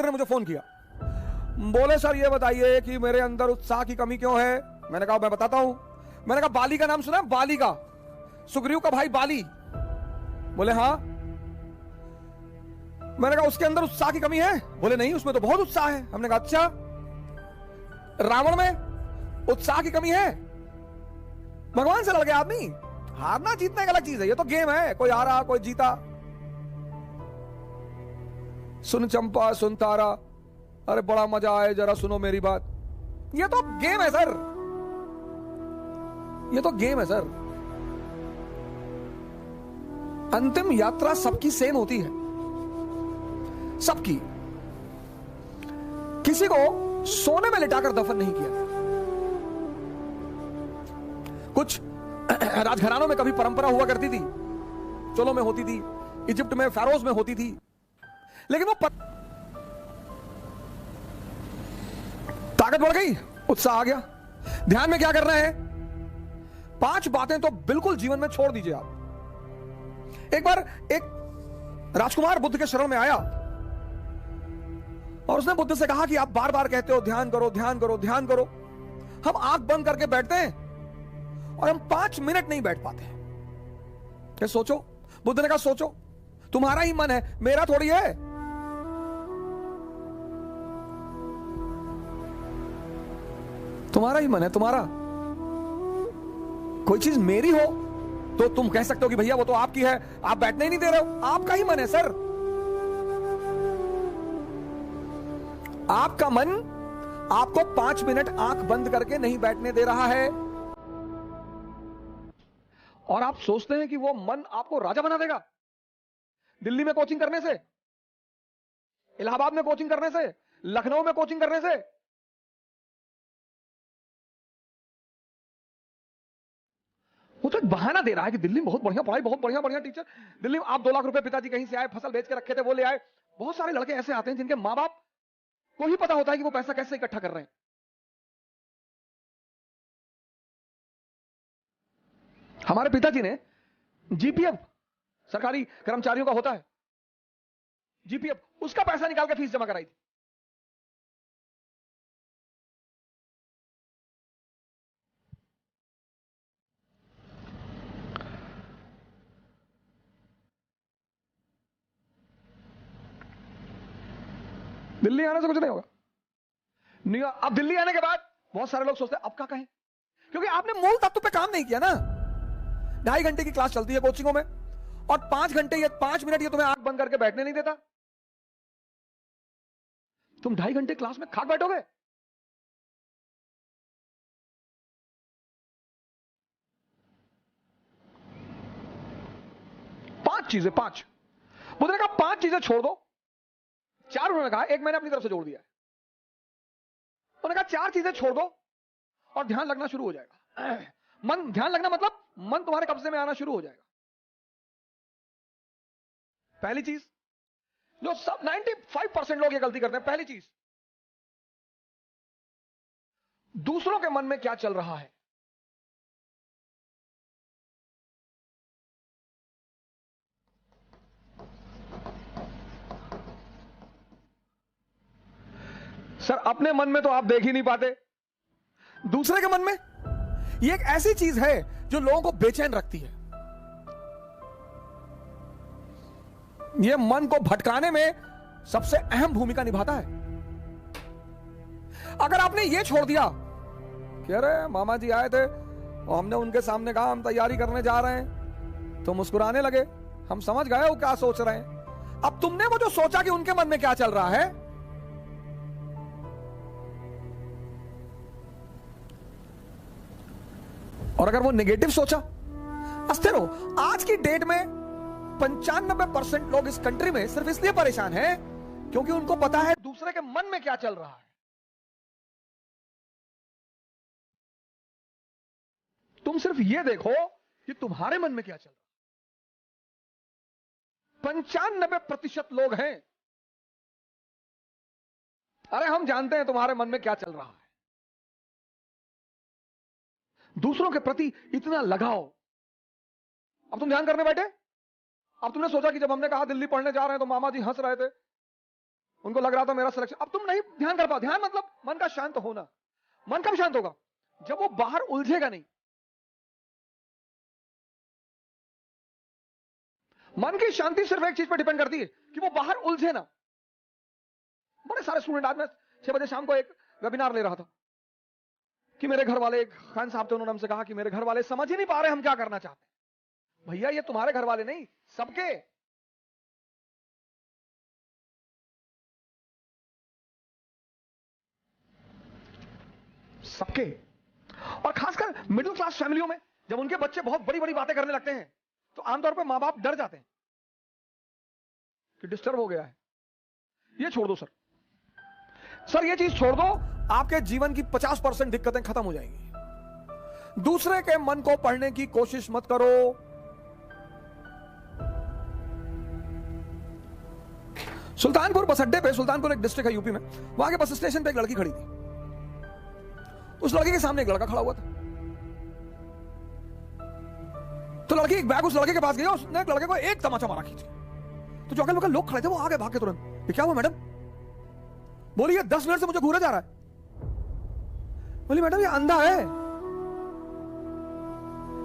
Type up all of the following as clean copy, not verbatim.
ने मुझे फोन किया, बोले सर ये बताइए कि मेरे अंदर उत्साह की कमी क्यों है। मैंने कहा मैं बताता हूं। मैंने कहा बाली का नाम सुना है? बाली का, सुग्रीव का भाई बाली। बोले हाँ। मैंने कहा उसके अंदर उत्साह की कमी है? बोले नहीं, उसमें तो बहुत उत्साह है। हमने कहा अच्छा, रावण में उत्साह की कमी है? भगवान से लड़ गया आदमी। हारना जीतना एक अलग चीज है, ये तो गेम है, कोई हारा कोई जीता। सुन चंपा सुन तारा, अरे बड़ा मजा आए जरा सुनो मेरी बात। ये तो गेम है सर, ये तो गेम है सर। अंतिम यात्रा सबकी सेम होती है, सबकी। किसी को सोने में लिटाकर दफन नहीं किया। कुछ राजघरानों में कभी परंपरा हुआ करती थी, चोलों में होती थी, इजिप्ट में फेरोज में होती थी, लेकिन वो ताकत बढ़ गई, उत्साह आ गया। ध्यान में क्या करना है? 5 बातें तो बिल्कुल जीवन में छोड़ दीजिए आप। एक बार एक राजकुमार बुद्ध के शरण में आया और उसने बुद्ध से कहा कि आप बार बार कहते हो ध्यान करो ध्यान करो ध्यान करो, हम आंख बंद करके बैठते हैं और हम 5 मिनट नहीं बैठ पाते। क्या सोचो? बुद्ध ने कहा सोचो, तुम्हारा ही मन है, मेरा थोड़ी है। तुम्हारा ही मन है, तुम्हारा। कोई चीज मेरी हो तो तुम कह सकते हो कि भैया वो तो आपकी है, आप बैठने ही नहीं दे रहे हो। आपका ही मन है सर, आपका मन आपको 5 मिनट आंख बंद करके नहीं बैठने दे रहा है, और आप सोचते हैं कि वो मन आपको राजा बना देगा। दिल्ली में कोचिंग करने से, इलाहाबाद में कोचिंग करने से, लखनऊ में कोचिंग करने से, वो तो एक बहाना दे रहा है कि दिल्ली में बहुत बढ़िया पढ़ाई, बहुत बढ़िया बढ़िया टीचर। दिल्ली में आप 2 लाख रुपए पिताजी कहीं से आए, फसल बेच के रखे थे, वो ले आए। बहुत सारे लड़के ऐसे आते हैं जिनके मां बाप को ही पता होता है कि वो पैसा कैसे इकट्ठा कर रहे हैं। हमारे पिताजी ने जीपीएफ, सरकारी कर्मचारियों का होता है जीपीएफ, उसका पैसा निकाल के फीस जमा कराई थी। दिल्ली आने से कुछ नहीं होगा। अब दिल्ली आने के बाद बहुत सारे लोग सोचते हैं अब क्या कहें, क्योंकि आपने मूल तत्व पे काम नहीं किया ना। 2.5 घंटे की क्लास चलती है कोचिंगों में, और 5 घंटे या 5 मिनट ये तुम्हें आंख बंद करके बैठने नहीं देता। तुम 2.5 घंटे क्लास में खाक बैठोगे? पांच चीजें, 5 बुद्ध ने कहा 5 चीजें छोड़ दो। 4 उन्होंने कहा, एक मैंने अपनी तरफ से जोड़ दिया है। उन्होंने कहा 4 चीजें छोड़ दो और ध्यान लगना शुरू हो जाएगा। मन, ध्यान लगना मतलब मन तुम्हारे कब्जे में आना शुरू हो जाएगा। पहली चीज जो सब 95% लोग ये गलती करते हैं, पहली चीज, दूसरों के मन में क्या चल रहा है। सर अपने मन में तो आप देख ही नहीं पाते, दूसरे के मन में। ये एक ऐसी चीज है जो लोगों को बेचैन रखती है। ये मन को भटकाने में सबसे अहम भूमिका निभाता है। अगर आपने ये छोड़ दिया कि अरे मामा जी आए थे और हमने उनके सामने कहा हम तैयारी करने जा रहे हैं, तो मुस्कुराने लगे, हम समझ गए वो क्या सोच रहे हैं। अब तुमने वो जो सोचा कि उनके मन में क्या चल रहा है, और अगर वो नेगेटिव सोचा, अस्थिर हो। आज की डेट में 95% लोग इस कंट्री में सिर्फ इसलिए परेशान हैं क्योंकि उनको पता है दूसरे के मन में क्या चल रहा है। तुम सिर्फ ये देखो कि तुम्हारे मन में क्या चल रहा है। 95% लोग हैं, अरे हम जानते हैं तुम्हारे मन में क्या चल रहा है। दूसरों के प्रति इतना लगाओ। अब तुम ध्यान करने बैठे, अब तुमने सोचा कि जब हमने कहा दिल्ली पढ़ने जा रहे हैं तो मामा जी हंस रहे थे, उनको लग रहा था मेरा सिलेक्शन, अब तुम नहीं ध्यान कर पाओ। ध्यान मतलब मन का शांत होना। मन कब शांत होगा? जब वो बाहर उलझेगा नहीं। मन की शांति सिर्फ एक चीज पर डिपेंड करती है कि वो बाहर उलझे ना। बड़े सारे स्टूडेंट, आज मैं 6 बजे शाम को एक वेबिनार ले रहा था कि मेरे घर वाले, एक खान साहब थे, उन्होंने हमसे कहा कि मेरे घर वाले समझ ही नहीं पा रहे हम क्या करना चाहते हैं। भैया ये तुम्हारे घर वाले नहीं, सबके। सबके। और खासकर मिडिल क्लास फैमिलियों में जब उनके बच्चे बहुत बड़ी बड़ी बातें करने लगते हैं तो आमतौर पर मां बाप डर जाते हैं कि डिस्टर्ब हो गया है। ये छोड़ दो सर, सर ये चीज छोड़ दो, आपके जीवन की 50% दिक्कतें खत्म हो जाएंगी। दूसरे के मन को पढ़ने की कोशिश मत करो। सुल्तानपुर बस अड्डे पे, सुल्तानपुर एक डिस्ट्रिक्ट है यूपी में, वहां के बस स्टेशन पे एक लड़की खड़ी थी। उस लड़की के सामने एक लड़का खड़ा हुआ था। तो लड़की एक बैग उस लड़के के पास गई, उसने लड़के को एक तमाचा मारा खींच। तो जो अगल बगल लोग खड़े थे वो आगे भाग के तुरंत, ये क्या हुआ मैडम? बोली ये 10 मिनट से मुझे घूरा जा रहा है। बोली मैडम ये अंधा है,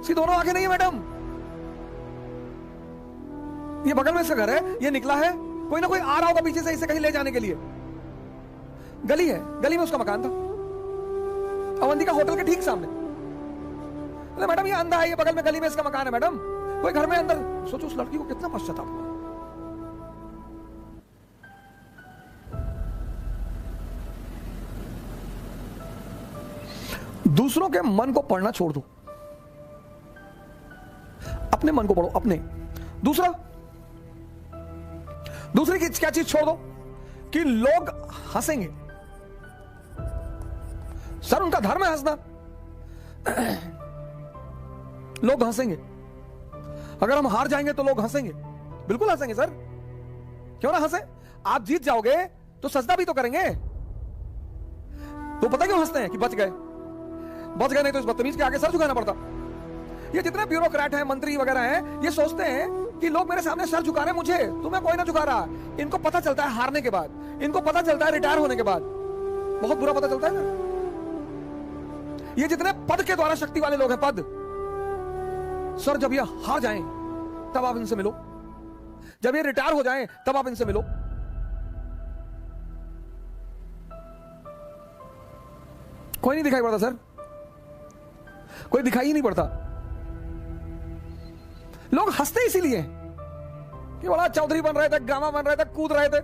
इसकी दोनों आंखें नहीं है मैडम। ये बगल में से घर है, ये निकला है, कोई ना कोई आ रहा होगा पीछे से इसे कहीं ले जाने के लिए। गली है, गली में उसका मकान था, अवंतिका होटल के ठीक सामने। अरे मैडम ये अंधा है, ये बगल में गली में इसका मकान है मैडम, कोई घर में अंदर। सोचो उस लड़की को कितना पश्चाताप हुआ। दूसरों के मन को पढ़ना छोड़ दो, अपने मन को पढ़ो। अपने दूसरी की क्या चीज छोड़ दो कि लोग हंसेंगे। सर उनका धर्म है हंसना, लोग हंसेंगे। अगर हम हार जाएंगे तो लोग हंसेंगे, बिल्कुल हंसेंगे सर, क्यों ना हंसे। आप जीत जाओगे तो सजदा भी तो करेंगे। तो पता क्यों हंसते हैं कि बच गए नहीं तो इस बदतमीज के आगे सर झुकाना पड़ता। ये जितने ब्यूरोक्रेट हैं, मंत्री वगैरह हैं, ये सोचते हैं कि लोग मेरे सामने सर झुका रहे हैं, मुझे तुम्हें कोई ना झुका रहा। इनको पता चलता है हारने के बाद, इनको पता चलता है रिटायर होने के बाद, बहुत बुरा पता चलता है ना। ये जितने पद के द्वारा शक्ति वाले लोग हैं, पद, सर जब ये हार जाएं तब आप इनसे मिलो, जब ये रिटायर हो जाएं तब आप इनसे मिलो। कोई नहीं दिखाई पड़ता सर, कोई दिखाई ही नहीं पड़ता। लोग हंसते इसीलिए कि बड़ा चौधरी बन रहे थे, गामा बन रहे थे, कूद रहे थे।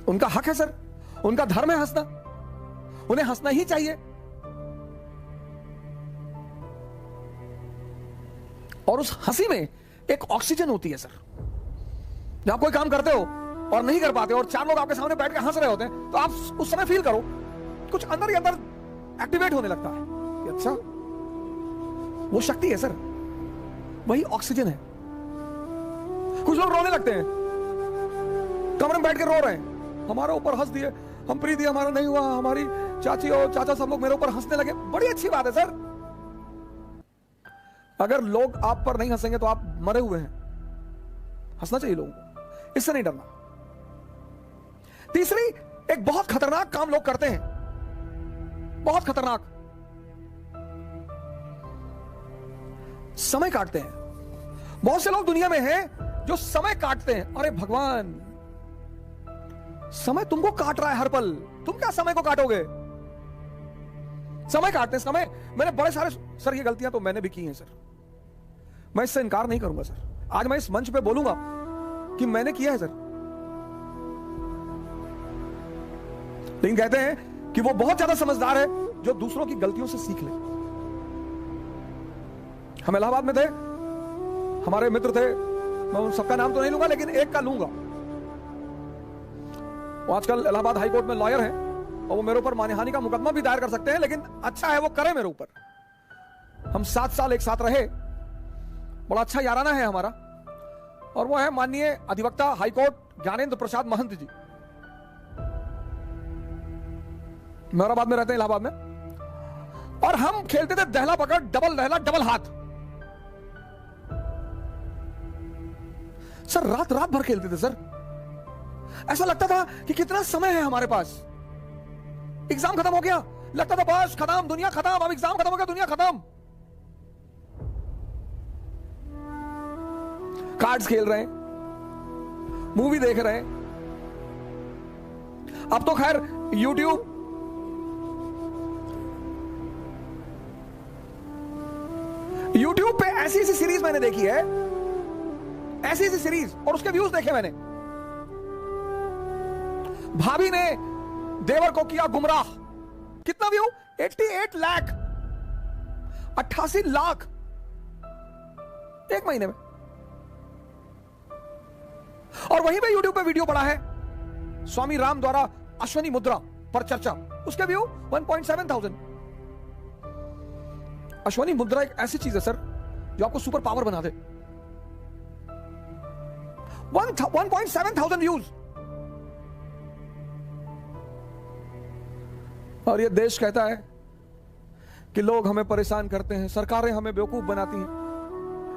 उनका हक है सर, उनका धर्म है हंसना, उन्हें हंसना ही चाहिए। और उस हंसी में एक ऑक्सीजन होती है सर। जब आप कोई काम करते हो और नहीं कर पाते और 4 लोग आपके सामने बैठ के हंस रहे होते हैं तो आप उस समय फील करो कुछ अंदर ही अंदर एक्टिवेट होने लगता है कि अच्छा वो शक्ति है सर, वही ऑक्सीजन है। कुछ लोग रोने लगते हैं, कमरे में बैठ के रो रहे हैं, हमारे ऊपर हंस दिए, हम प्री दिए, हमारा नहीं हुआ, हमारी चाची और चाचा सब लोग मेरे ऊपर हंसने लगे। बड़ी अच्छी बात है सर, अगर लोग आप पर नहीं हंसेंगे तो आप मरे हुए हैं। हंसना चाहिए लोगों को, इससे नहीं डरना। तीसरी, एक बहुत खतरनाक काम लोग करते हैं, बहुत खतरनाक, समय काटते हैं। बहुत से लोग दुनिया में हैं जो समय काटते हैं। अरे भगवान, समय तुमको काट रहा है हर पल, तुम क्या समय को काटोगे? समय काटते हैं, समय। मैंने बड़े सारे, सर ये गलतियां तो मैंने भी की हैं सर, मैं इससे इनकार नहीं करूंगा सर। आज मैं इस मंच पे बोलूंगा कि मैंने किया है सर। लेकिन कहते हैं कि वो बहुत ज्यादा समझदार है जो दूसरों की गलतियों से सीख ले। हम इलाहाबाद में थे, हमारे मित्र थे, मैं उन सबका नाम तो नहीं लूंगा लेकिन एक का लूंगा। वो आजकल इलाहाबाद हाई कोर्ट में लॉयर हैं और वो मेरे ऊपर मानहानि का मुकदमा भी दायर कर सकते हैं, लेकिन अच्छा है वो करे मेरे ऊपर। हम 7 साल एक साथ रहे, बड़ा अच्छा याराना है हमारा। और वो है माननीय अधिवक्ता हाईकोर्ट ज्ञानेंद्र प्रसाद महंत जी, मेहराबाद में रहते हैं, इलाहाबाद में। और हम खेलते थे दहला पकड़, डबल दहला, डबल हाथ। सर रात रात भर खेलते थे सर। ऐसा लगता था कि कितना समय है हमारे पास। एग्जाम खत्म हो गया, लगता था बस खत्म, दुनिया खत्म, अब एग्जाम खत्म हो गया, दुनिया खत्म। कार्ड्स खेल रहे हैं, मूवी देख रहे हैं। अब तो खैर यूट्यूब पे ऐसी ऐसी सीरीज मैंने देखी है, ऐसी ऐसी सीरीज, और उसके व्यूज देखे मैंने। भाभी ने देवर को किया गुमराह, कितना व्यू? 88 लाख, 88 लाख एक महीने में। और वहीं पे यूट्यूब पे वीडियो पड़ा है स्वामी राम द्वारा अश्वनी मुद्रा पर चर्चा, उसके व्यू 1.7 अश्वनी मुद्रा एक ऐसी चीज है सर जो आपको सुपर पावर बना दे। 1.7 व्यूज। और ये देश कहता है कि लोग हमें परेशान करते हैं, सरकारें हमें बेवकूफ बनाती हैं,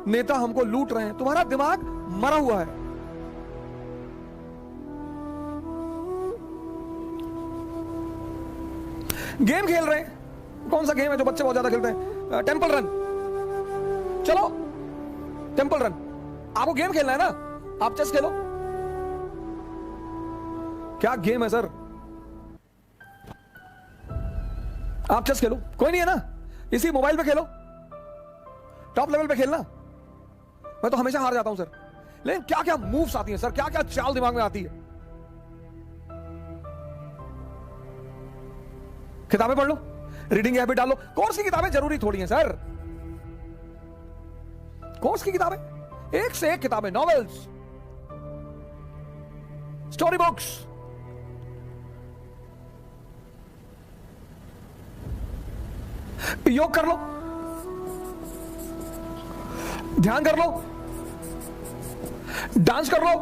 नेता हमको लूट रहे हैं। तुम्हारा दिमाग मरा हुआ है। गेम खेल रहे हैं, कौन सा गेम है जो बच्चे बहुत ज्यादा खेलते हैं? Temple run. चलो टेंपल रन, आपको गेम खेलना है ना, आप चेस खेलो। क्या गेम है सर? आप चेस खेलो, कोई नहीं है ना, इसी मोबाइल पे खेलो, टॉप लेवल पे खेलना। मैं तो हमेशा हार जाता हूं सर। लेकिन क्या क्या मूव्स आती हैं सर, क्या क्या चाल दिमाग में आती है। किताबें पढ़ लो, रीडिंग हैबिट डालो। कोर्स की किताबें जरूरी थोड़ी हैं सर। कोर्स की किताबें, एक से एक किताबें, नॉवेल्स, स्टोरी बुक्स। योग कर लो, ध्यान कर लो, डांस कर लो।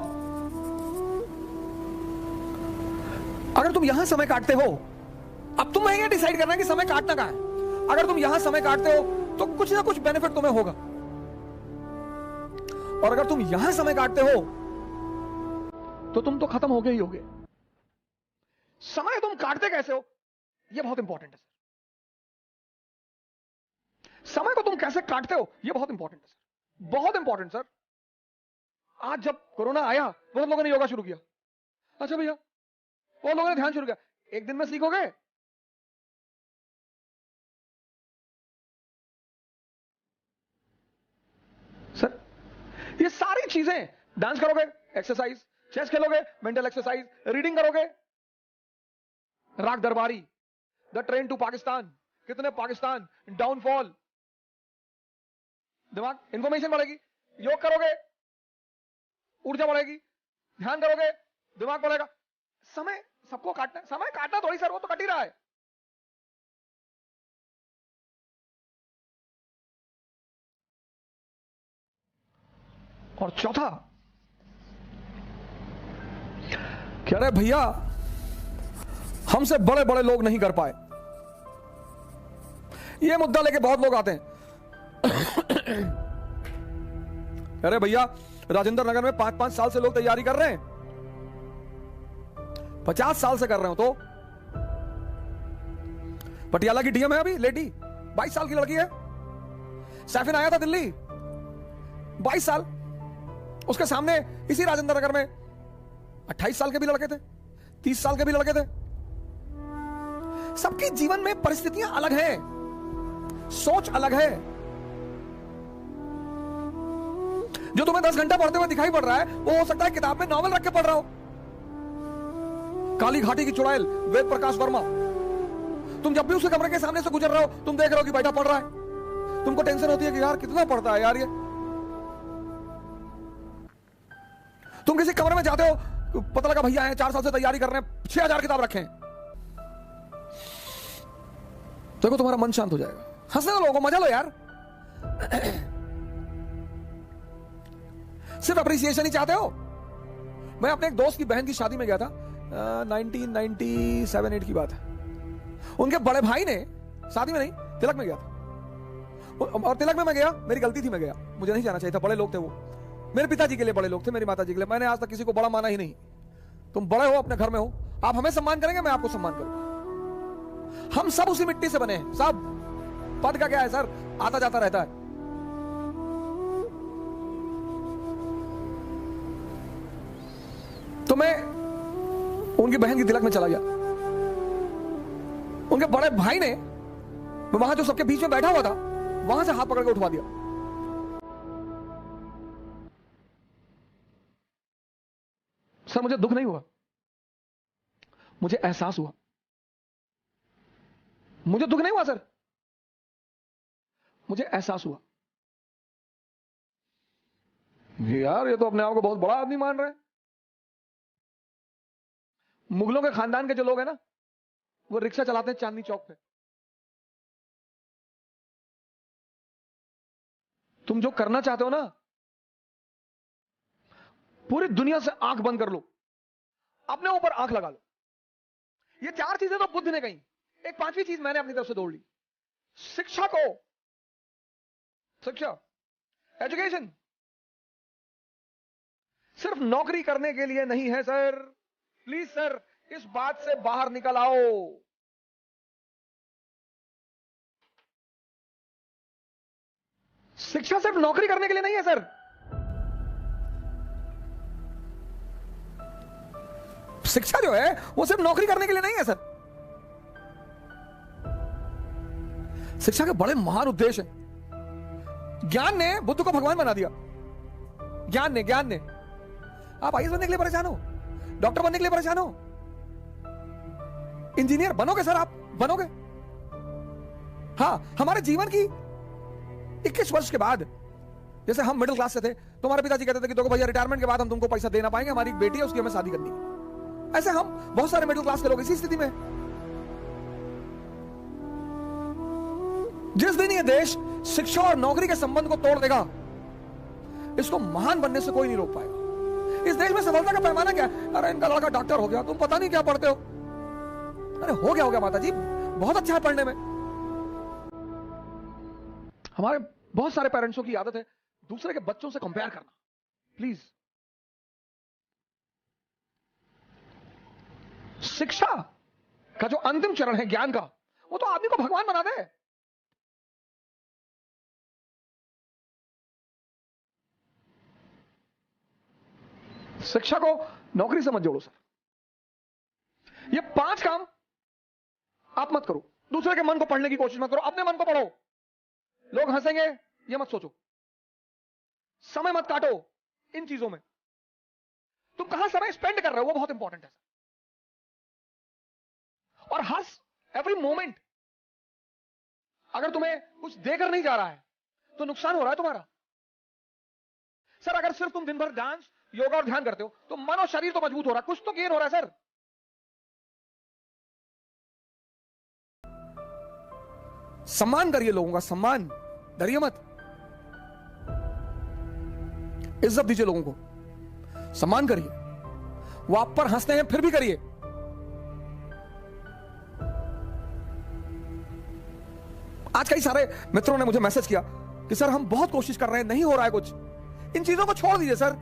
अगर तुम यहां समय काटते हो, अब तुम ये डिसाइड करना है कि समय काटना कहां है। अगर तुम यहां समय काटते हो तो कुछ ना कुछ बेनिफिट तुम्हें होगा, और अगर तुम यहां समय काटते हो तो तुम तो खत्म हो गए ही होगे। समय तुम काटते कैसे हो, यह बहुत इंपॉर्टेंट है सर। समय को तुम कैसे काटते हो, यह बहुत इंपॉर्टेंट है सर, बहुत इंपॉर्टेंट सर। आज जब कोरोना आया, बहुत लोगों ने योगा शुरू किया। अच्छा भैया, बहुत लोगों ने ध्यान शुरू किया। एक दिन में सीखोगे? सर ये सारी चीजें, डांस करोगे एक्सरसाइज, चेस खेलोगे मेंटल एक्सरसाइज, रीडिंग करोगे, राग दरबारी, द ट्रेन टू पाकिस्तान, कितने पाकिस्तान, डाउनफॉल, दिमाग, इंफॉर्मेशन बढ़ेगी। योग करोगे, ऊर्जा बढ़ेगी। ध्यान करोगे, दिमाग बढ़ेगा। समय सबको काटना है, समय काटना थोड़ी सर, वो तो कट ही रहा है। और चौथा, कह रहे भैया हमसे बड़े बड़े लोग नहीं कर पाए। ये मुद्दा लेके बहुत लोग आते हैं। अरे भैया राजेंद्र नगर में 5-5 साल से लोग तैयारी कर रहे हैं, 50 साल से कर रहे हो। तो पटियाला की डीएम है अभी लेडी, 22 साल की लड़की है। सैफिन आया था दिल्ली, 22 साल। उसके सामने इसी राजेंद्र नगर में 28 साल के भी लड़के थे, 30 साल के भी लड़के थे। सबके जीवन में परिस्थितियां अलग हैं, सोच अलग है। जो तुम्हें 10 घंटा पढ़ते हुए दिखाई पड़ रहा है, वो हो सकता है किताब में नॉवल रख के पढ़ रहा हो। काली घाटी की चुड़ैल, वेद प्रकाश वर्मा, तुम जब भी उसके कमरे के सामने से गुजर रहे हो, तुम देख रहे हो कि बैठा पढ़ रहा है। तुमको टेंशन होती है कि यार कितना पढ़ता है यार ये। तुम किसी कमरे में जाते हो, पता लगा भैया है 4 साल से तैयारी कर रहे हैं, 6000 किताब रखे हैं। देखो तुम्हारा मन शांत हो जाएगा। हंसने दो लोगों को, मजा लो यार। सिर्फ अप्रिसिएशन ही चाहते हो। मैं अपने एक दोस्त की बहन की शादी में गया था, 1997-8 की बात है। उनके बड़े भाई ने, शादी में नहीं, तिलक में गया था। और तिलक में मैं गया, मेरी गलती थी, मैं गया, मुझे नहीं जाना चाहिए था, बड़े लोग थे वो। मेरे पिताजी के लिए बड़े लोग थे, मेरी माताजी के लिए। मैंने आज तक किसी को बड़ा माना ही नहीं। तुम बड़े हो, अपने घर में हो, आप हमें सम्मान करेंगे, मैं आपको सम्मान करूंगा। हम सब उसी मिट्टी से बने हैं, सब। पद का क्या है सर, आता जाता रहता है। तो मैं उनकी बहन की तिलक में चला गया। उनके बड़े भाई ने वहां जो सबके बीच में बैठा हुआ था, वहां से हाथ पकड़ के उठवा दिया। सर मुझे दुख नहीं हुआ, मुझे एहसास हुआ। मुझे दुख नहीं हुआ सर, मुझे एहसास हुआ यार ये तो अपने आप को बहुत बड़ा आदमी मान रहे हैं। मुगलों के खानदान के जो लोग हैं ना, वो रिक्शा चलाते हैं चांदनी चौक पे। तुम जो करना चाहते हो ना, पूरी दुनिया से आंख बंद कर लो, अपने ऊपर आंख लगा लो। ये 4 चीजें तो बुद्ध ने कही, एक 5वीं चीज मैंने अपनी तरफ से जोड़ ली। शिक्षा को, शिक्षा, एजुकेशन सिर्फ नौकरी करने के लिए नहीं है सर। प्लीज सर, इस बात से बाहर निकल आओ। शिक्षा सिर्फ नौकरी करने के लिए नहीं है सर। शिक्षा जो है वो सिर्फ नौकरी करने के लिए नहीं है सर। शिक्षा के बड़े महान उद्देश्य हैं। ज्ञान ने बुद्ध को भगवान बना दिया। ज्ञान ने आप आईएएस बनने के लिए परेशान हो, डॉक्टर बनने के लिए परेशान हो, इंजीनियर बनोगे सर, आप बनोगे। हां, हमारे जीवन की 21 वर्ष के बाद, जैसे हम मिडिल क्लास से थे, तो हमारे पिताजी कहते थे कि देखो भैया रिटायरमेंट के बाद हम तुमको पैसा देना पाएंगे, हमारी एक बेटी है उसकी हमें शादी करनी है। ऐसे हम बहुत सारे मिडिल क्लास के लोग इसी स्थिति में। जिस दिन ये देश शिक्षा और नौकरी के संबंध को तोड़ देगा, इसको महान बनने से कोई नहीं रोक पाएगा। इस देश में सफलता का पैमाना क्या है? अरे इनका लड़का डॉक्टर हो गया, तुम पता नहीं क्या पढ़ते हो। अरे हो गया माता जी, बहुत अच्छा है पढ़ने में। हमारे बहुत सारे पेरेंट्सों की आदत है दूसरे के बच्चों से कंपेयर करना। प्लीज, शिक्षा का जो अंतिम चरण है ज्ञान का, वो तो आदमी को भगवान बना दे। शिक्षा को नौकरी से मत जोड़ो सर। ये 5 काम आप मत करो। दूसरे के मन को पढ़ने की कोशिश मत करो, अपने मन को पढ़ो। लोग हंसेंगे ये मत सोचो। समय मत काटो इन चीजों में। तुम कहां समय स्पेंड कर रहे हो वो बहुत इंपॉर्टेंट है। और हर एवरी मोमेंट अगर तुम्हें कुछ देकर नहीं जा रहा है तो नुकसान हो रहा है तुम्हारा। सर अगर सिर्फ तुम दिन भर डांस, योगा और ध्यान करते हो तो मन और शरीर तो मजबूत हो रहा है, कुछ तो गेन हो रहा है सर। सम्मान करिए लोगों का, सम्मान, डरिए मत। इज्जत दीजिए लोगों को, सम्मान करिए। वो आप पर हंसते हैं फिर भी करिए। आज कई सारे मित्रों ने मुझे मैसेज किया कि सर हम बहुत कोशिश कर रहे हैं, नहीं हो रहा है कुछ। इन चीजों को छोड़ दीजिए सर।